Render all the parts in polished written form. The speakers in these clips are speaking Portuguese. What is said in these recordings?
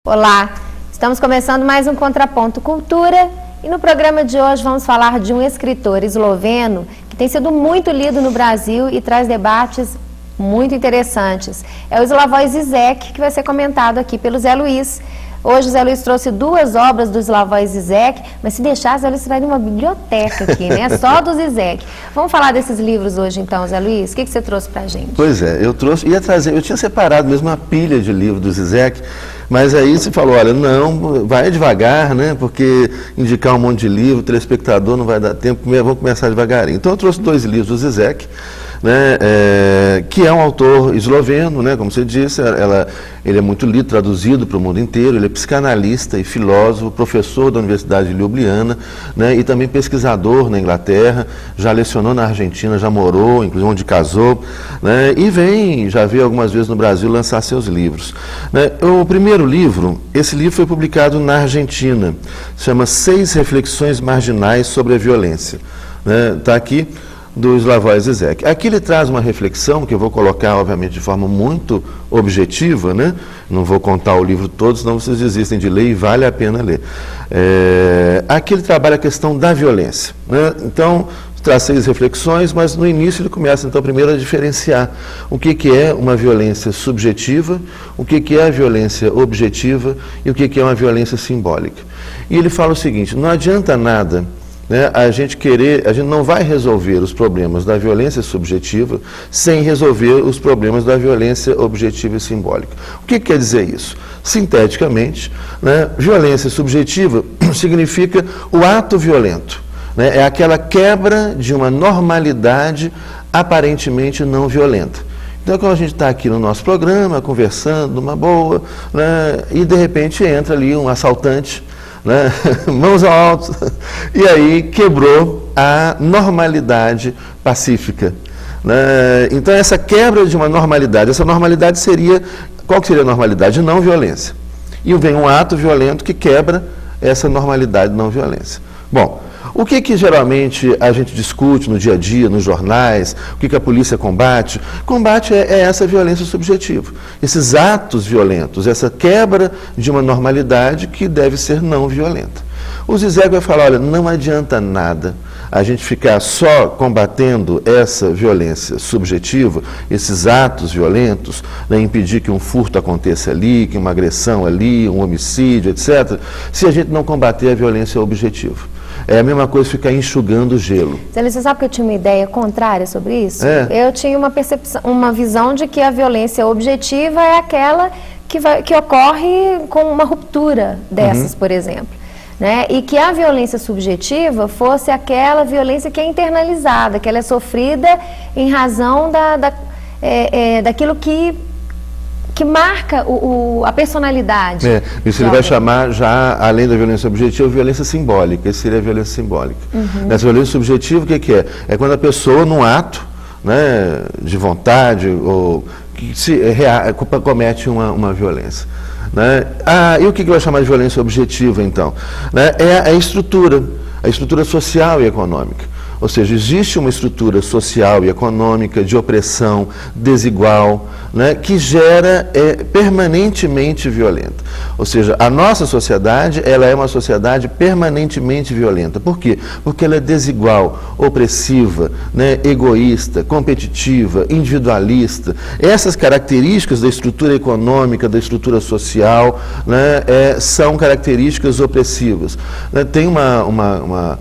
Olá, estamos começando mais um Contraponto Cultura e no programa de hoje vamos falar de um escritor esloveno que tem sido muito lido no Brasil e traz debates muito interessantes. É o Slavoj Žižek, que vai ser comentado aqui pelo Zé Luiz. Hoje o Zé Luiz trouxe duas obras do Slavoj Žižek, mas se deixar, Zé Luiz vai uma biblioteca aqui, né? Só do Žižek. Vamos falar desses livros hoje então, Zé Luiz? O que você trouxe pra gente? Pois é, eu tinha separado mesmo uma pilha de livros do Žižek, mas aí você falou, olha, não, vai devagar, né? Porque indicar um monte de livro, o telespectador não vai dar tempo, vamos começar devagarinho. Então eu trouxe dois livros do Žižek, né, que é um autor esloveno, né, como você disse, ele é muito lido, traduzido para o mundo inteiro, ele é psicanalista e filósofo, professor da Universidade de Ljubljana, né, e também pesquisador na Inglaterra, já lecionou na Argentina, já morou, inclusive onde casou, né, e já veio algumas vezes no Brasil lançar seus livros. Né. O primeiro livro, esse livro foi publicado na Argentina, se chama 6 Reflexões Marginais sobre a Violência. Está aqui, do Slavoj Žižek. Aqui ele traz uma reflexão, que eu vou colocar, obviamente, de forma muito objetiva, né? Não vou contar o livro todo, senão vocês desistem de ler e vale a pena ler. Aqui ele trabalha a questão da violência, né? Então, traz 6 reflexões, mas no início ele começa, então, primeiro a diferenciar o que é uma violência subjetiva, o que é a violência objetiva e o que é uma violência simbólica. E ele fala o seguinte, não adianta nada, né, a gente não vai resolver os problemas da violência subjetiva sem resolver os problemas da violência objetiva e simbólica. O que quer dizer isso? Sinteticamente, né, violência subjetiva significa o ato violento, né, é aquela quebra de uma normalidade aparentemente não violenta. Então, quando a gente está aqui no nosso programa, conversando numa boa, né, e de repente entra ali um assaltante, né, mãos ao alto, e aí quebrou a normalidade pacífica. Né? Então, essa quebra de uma normalidade, essa normalidade seria, qual que seria a normalidade? Não violência. E vem um ato violento que quebra essa normalidade não violência. Bom, o que geralmente a gente discute no dia a dia, nos jornais, o que a polícia combate? Combate é essa violência subjetiva, esses atos violentos, essa quebra de uma normalidade que deve ser não violenta. O Žižek vai falar, olha, não adianta nada a gente ficar só combatendo essa violência subjetiva, esses atos violentos, né, impedir que um furto aconteça ali, que uma agressão ali, um homicídio, etc., se a gente não combater a violência objetiva. É a mesma coisa ficar enxugando gelo. Você sabe que eu tinha uma ideia contrária sobre isso? Eu tinha uma percepção, uma visão de que a violência objetiva é aquela que ocorre com uma ruptura dessas, por exemplo. Né? E que a violência subjetiva fosse aquela violência que é internalizada, que ela é sofrida em razão daquilo que marca a personalidade. Isso ele vai chamar, já além da violência objetiva, violência simbólica. Essa seria a violência simbólica. Essa violência subjetiva, o que é? É quando a pessoa, num ato, né, de vontade, ou que comete uma violência. Né? E o que vai chamar de violência objetiva, então? Né? É a estrutura social e econômica. Ou seja, existe uma estrutura social e econômica de opressão desigual, né, que gera permanentemente violenta. Ou seja, a nossa sociedade, ela é uma sociedade permanentemente violenta. Por quê? Porque ela é desigual, opressiva, né, egoísta, competitiva, individualista. Essas características da estrutura econômica, da estrutura social, né, são características opressivas. Né, tem uma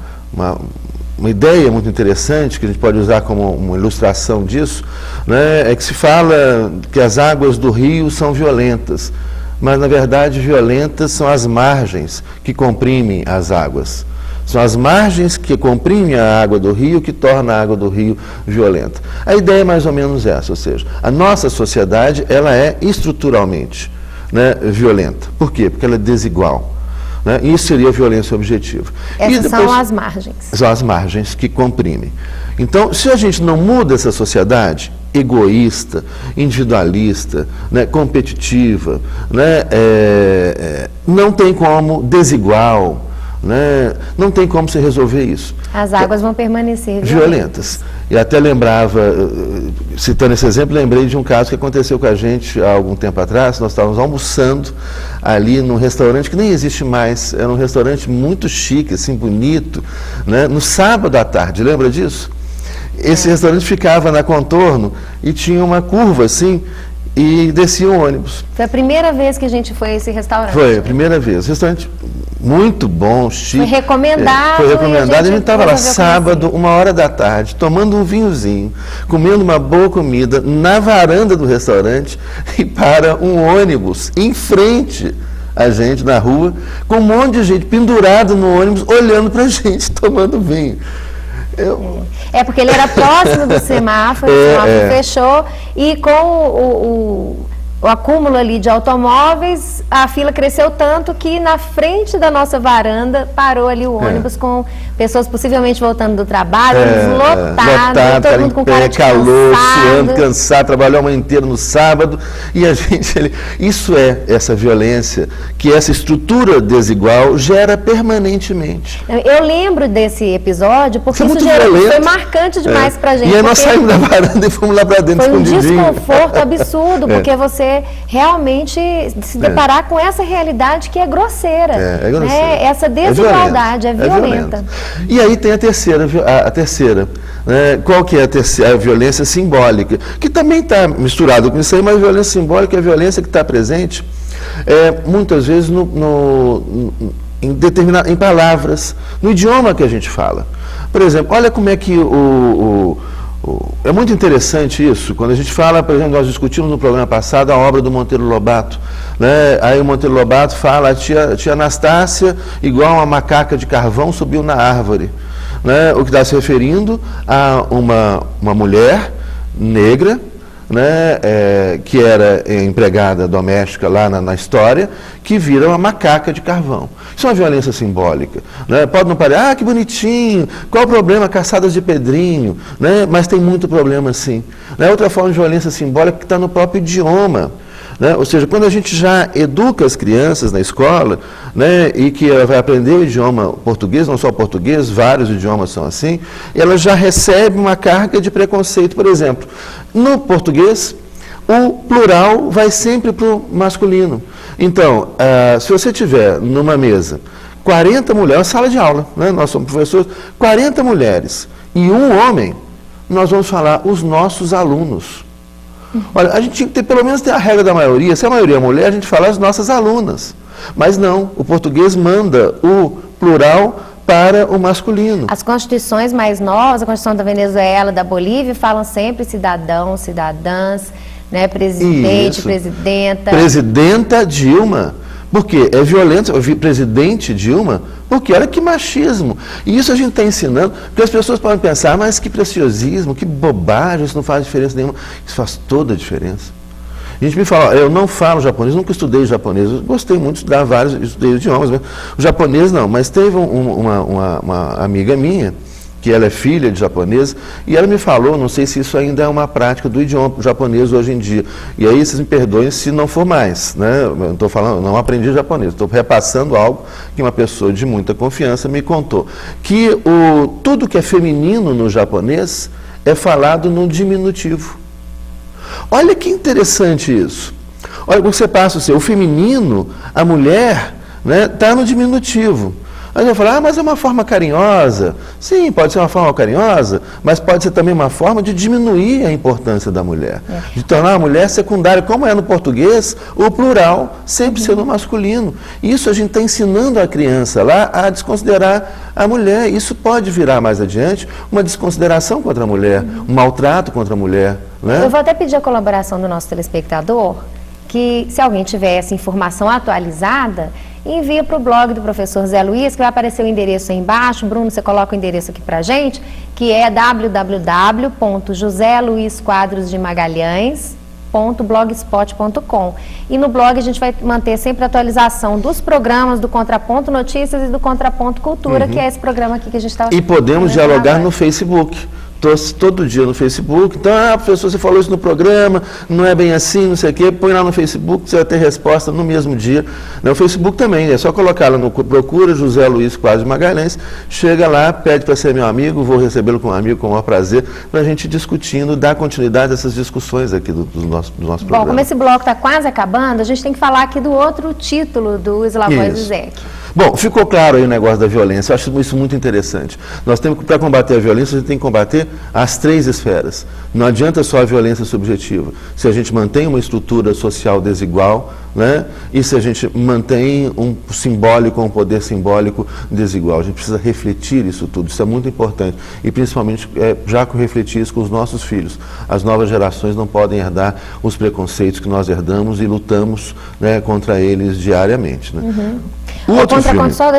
ideia muito interessante, que a gente pode usar como uma ilustração disso, né, é que se fala que as águas do rio são violentas, mas na verdade violentas são as margens que comprimem as águas. São as margens que comprimem a água do rio que torna a água do rio violenta. A ideia é mais ou menos essa, ou seja, a nossa sociedade ela é estruturalmente, né, violenta. Por quê? Porque ela é desigual. Né? Isso seria a violência objetiva. Essas são as margens. São as margens que comprimem. Então, se a gente não muda essa sociedade egoísta, individualista, né, competitiva, né, não tem como, desigual, né? Não tem como se resolver isso. As águas vão permanecer violentas. E até lembrava, citando esse exemplo, lembrei de um caso que aconteceu com a gente há algum tempo atrás. Nós estávamos almoçando ali num restaurante que nem existe mais, era um restaurante muito chique, assim, bonito, né? No sábado à tarde, lembra disso? Esse restaurante ficava na Contorno e tinha uma curva assim, e descia um ônibus. Foi a primeira vez que a gente foi a esse restaurante. Foi a primeira vez. Restaurante muito bom, chique. Foi recomendado. Foi recomendado. A gente estava lá sábado, 1h da tarde, tomando um vinhozinho, comendo uma boa comida na varanda do restaurante e para um ônibus em frente a gente na rua, com um monte de gente pendurado no ônibus, olhando para a gente, tomando vinho. É porque ele era próximo do semáforo, o semáforo fechou, e com o acúmulo ali de automóveis, a fila cresceu tanto que na frente da nossa varanda parou ali o ônibus com pessoas possivelmente voltando do trabalho, lotado, todo mundo com cara de calor, suando, cansado, trabalhou a manhã inteira no sábado, e a gente, isso é essa violência, que essa estrutura desigual gera permanentemente. Eu lembro desse episódio, porque isso foi marcante demais pra gente. E aí nós saímos da varanda e fomos lá pra dentro escondidinho. Foi um desconforto absurdo, porque você realmente se deparar com essa realidade que é grosseira. É grosseira. Né? Essa desigualdade é violenta. E aí tem a terceira, né? Qual que é a terceira? A violência simbólica, que também está misturado com isso aí, mas a violência simbólica é a violência que está presente muitas vezes em palavras, no idioma que a gente fala. Por exemplo, olha como é que é muito interessante isso, quando a gente fala, por exemplo, nós discutimos no programa passado a obra do Monteiro Lobato, né? Aí o Monteiro Lobato fala, a tia Anastácia, igual uma macaca de carvão, subiu na árvore, né? O que está se referindo a uma mulher negra, né, que era empregada doméstica lá na história, que vira uma macaca de carvão. Isso é uma violência simbólica, né? Pode não parecer, que bonitinho, qual o problema, caçadas de Pedrinho, né? Mas tem muito problema sim. Né? Outra forma de violência simbólica que está no próprio idioma. Né? Ou seja, quando a gente já educa as crianças na escola, né, e que ela vai aprender o idioma português, não só o português, vários idiomas são assim, ela já recebe uma carga de preconceito. Por exemplo, no português, o plural vai sempre para o masculino. Então, se você tiver numa mesa 40 mulheres, uma sala de aula, né, nós somos professores, 40 mulheres e um homem, nós vamos falar os nossos alunos. Olha, a gente tinha que ter, pelo menos ter a regra da maioria. Se a maioria é mulher, a gente fala as nossas alunas. Mas não, o português manda o plural para o masculino. As constituições mais novas, a Constituição da Venezuela, da Bolívia, falam sempre cidadãos, cidadãs, né, presidente, presidenta. Presidenta Dilma. Porque é violento, presidente Dilma, porque olha que machismo. E isso a gente está ensinando, porque as pessoas podem pensar, mas que preciosismo, que bobagem, isso não faz diferença nenhuma. Isso faz toda a diferença. A gente me fala, eu não falo japonês, nunca estudei japonês, eu gostei muito de estudar vários, estudei idiomas, mas o japonês não, mas teve uma amiga minha, que ela é filha de japonesa, e ela me falou, não sei se isso ainda é uma prática do idioma japonês hoje em dia, e aí vocês me perdoem se não for mais, né? Eu não estou falando, não aprendi japonês, estou repassando algo que uma pessoa de muita confiança me contou, que tudo que é feminino no japonês é falado no diminutivo. Olha que interessante isso. Olha, você passa o feminino, a mulher, né, está no diminutivo. Aí eu falo, mas é uma forma carinhosa. Sim, pode ser uma forma carinhosa, mas pode ser também uma forma de diminuir a importância da mulher. De tornar a mulher secundária, como é no português, o plural sempre sendo masculino. Isso a gente está ensinando a criança lá a desconsiderar a mulher. Isso pode virar mais adiante uma desconsideração contra a mulher, um maltrato contra a mulher. Né? Eu vou até pedir a colaboração do nosso telespectador, que se alguém tiver essa informação atualizada, envia para o blog do professor Zé Luiz, que vai aparecer o endereço aí embaixo. Bruno, você coloca o endereço aqui para a gente, que é www.joseluisquadrosdemagalhães.blogspot.com. E no blog a gente vai manter sempre a atualização dos programas do Contraponto Notícias e do Contraponto Cultura, que é esse programa aqui que a gente está... E podemos dialogar no Facebook. estou todo dia no Facebook, então, professor, você falou isso no programa, não é bem assim, não sei o quê, põe lá no Facebook, você vai ter resposta no mesmo dia. O Facebook também, é só colocar lá no Procura José Luiz Quadros Magalhães, chega lá, pede para ser meu amigo, vou recebê-lo com um amigo, com o maior prazer, para a gente discutindo, dar continuidade a essas discussões aqui do nosso programa. Bom, como esse bloco está quase acabando, a gente tem que falar aqui do outro título do Slavoj Zizek. Bom, ficou claro aí o negócio da violência, eu acho isso muito interessante. Nós temos que, para combater a violência, a gente tem que combater as 3 esferas. Não adianta só a violência subjetiva. Se a gente mantém uma estrutura social desigual, né, e se a gente mantém um simbólico, um poder simbólico desigual. A gente precisa refletir isso tudo, isso é muito importante. E principalmente, já que refletir isso com os nossos filhos. As novas gerações não podem herdar os preconceitos que nós herdamos e lutamos, né, contra eles diariamente. Né? Uhum. Só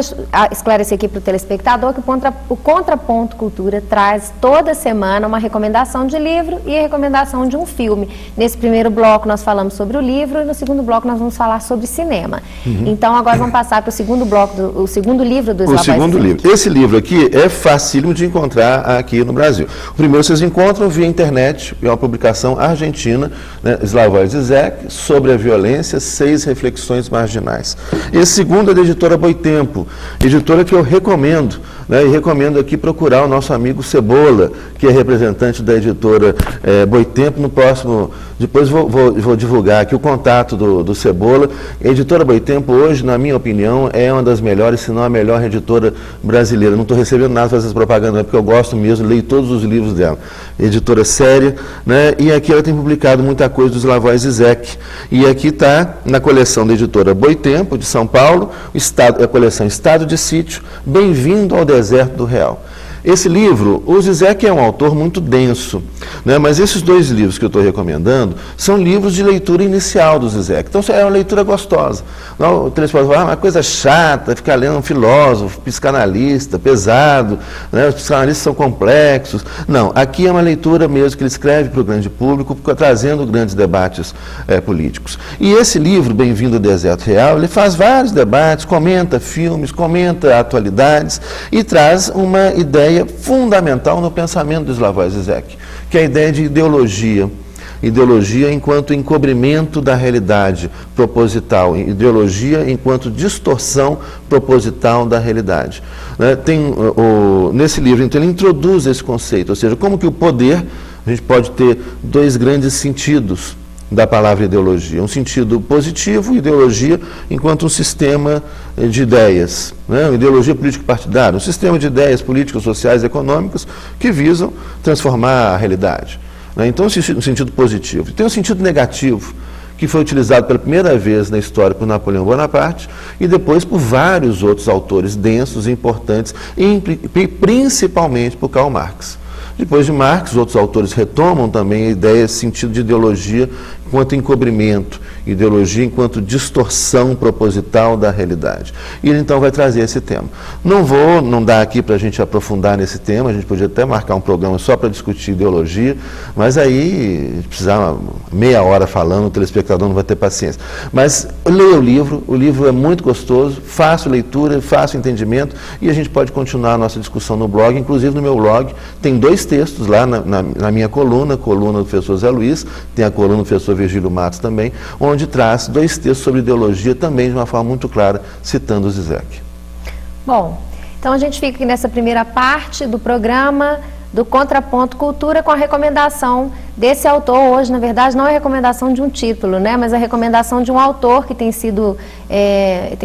esclarecer aqui para o telespectador que o Contraponto Cultura traz toda semana uma recomendação de livro e a recomendação de um filme. Nesse primeiro bloco nós falamos sobre o livro e no segundo bloco nós vamos falar sobre cinema. Então agora vamos passar para o segundo bloco, o segundo livro do Slavoj Zizek. O segundo livro. Esse livro aqui é facílimo de encontrar aqui no Brasil. O primeiro vocês encontram via internet, é uma publicação argentina, né, Slavoj Zizek, sobre a violência, 6 reflexões marginais. Esse segundo é da editora Boitempo, editora que eu recomendo, né, e recomendo aqui procurar o nosso amigo Cebola, que é representante da editora Boitempo. No próximo, depois vou divulgar aqui o contato do Cebola. A editora Boitempo hoje, na minha opinião, é uma das melhores, se não a melhor editora brasileira. Não estou recebendo nada para essas propagandas, porque eu gosto mesmo, leio todos os livros dela. Editora séria, né, e aqui ela tem publicado muita coisa do Slavoj Zizek. E aqui está, na coleção da editora Boitempo, de São Paulo, a coleção Estado de Sítio, Bem-vindo ao Deserto do Real. Esse livro, o Zizek é um autor muito denso, né? Mas esses 2 livros que eu estou recomendando são livros de leitura inicial do Zizek. Então é uma leitura gostosa. Não, o telespectador fala, uma coisa chata, ficar lendo um filósofo, psicanalista, pesado, né? Os psicanalistas são complexos. Não, aqui é uma leitura mesmo que ele escreve para o grande público, trazendo grandes debates políticos. E esse livro, Bem-vindo ao Deserto Real, ele faz vários debates, comenta filmes, comenta atualidades e traz uma ideia fundamental no pensamento do Slavoj Zizek, que é a ideia de ideologia. Ideologia enquanto encobrimento da realidade proposital, ideologia enquanto distorção proposital da realidade. Nesse livro, então, ele introduz esse conceito, ou seja, como que o poder, a gente pode ter 2 grandes sentidos da palavra ideologia. Um sentido positivo, ideologia, enquanto um sistema de ideias, né? Ideologia político-partidária, um sistema de ideias políticas, sociais e econômicas que visam transformar a realidade. Né? Então, um sentido positivo. E tem um sentido negativo, que foi utilizado pela primeira vez na história por Napoleão Bonaparte e depois por vários outros autores densos e importantes, e principalmente por Karl Marx. Depois de Marx, outros autores retomam também a ideia, esse sentido de ideologia enquanto encobrimento, ideologia enquanto distorção proposital da realidade. E ele então vai trazer esse tema. Não dá aqui para a gente aprofundar nesse tema, a gente podia até marcar um programa só para discutir ideologia, mas aí precisar meia hora falando, o telespectador não vai ter paciência. Mas leia o livro é muito gostoso, fácil leitura, fácil entendimento, e a gente pode continuar a nossa discussão no blog, inclusive no meu blog, tem 2 textos lá na minha coluna do professor Zé Luiz, tem a coluna do professor Virgílio Matos também, onde traz 2 textos sobre ideologia também de uma forma muito clara, citando o Zizek. Bom, então a gente fica aqui nessa primeira parte do programa do Contraponto Cultura com a recomendação desse autor. Hoje, na verdade, não é a recomendação de um título, né, mas a recomendação de um autor que tem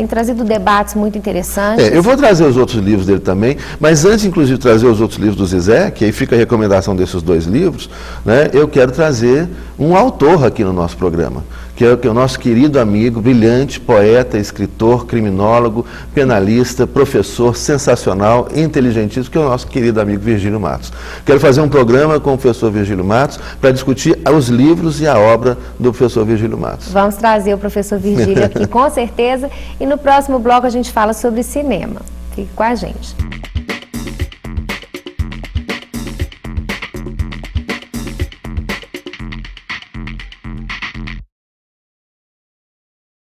trazido debates muito interessantes. Eu vou trazer os outros livros dele também, mas antes, inclusive, de trazer os outros livros do Zizek, aí fica a recomendação desses 2 livros, né, eu quero trazer um autor aqui no nosso programa, que é o nosso querido amigo, brilhante, poeta, escritor, criminólogo, penalista, professor, sensacional, inteligentíssimo, que é o nosso querido amigo Virgílio Matos. Quero fazer um programa com o professor Virgílio Matos para discutir os livros e a obra do professor Virgílio Matos. Vamos trazer o professor Virgílio aqui, com certeza, e no próximo bloco a gente fala sobre cinema. Fique com a gente.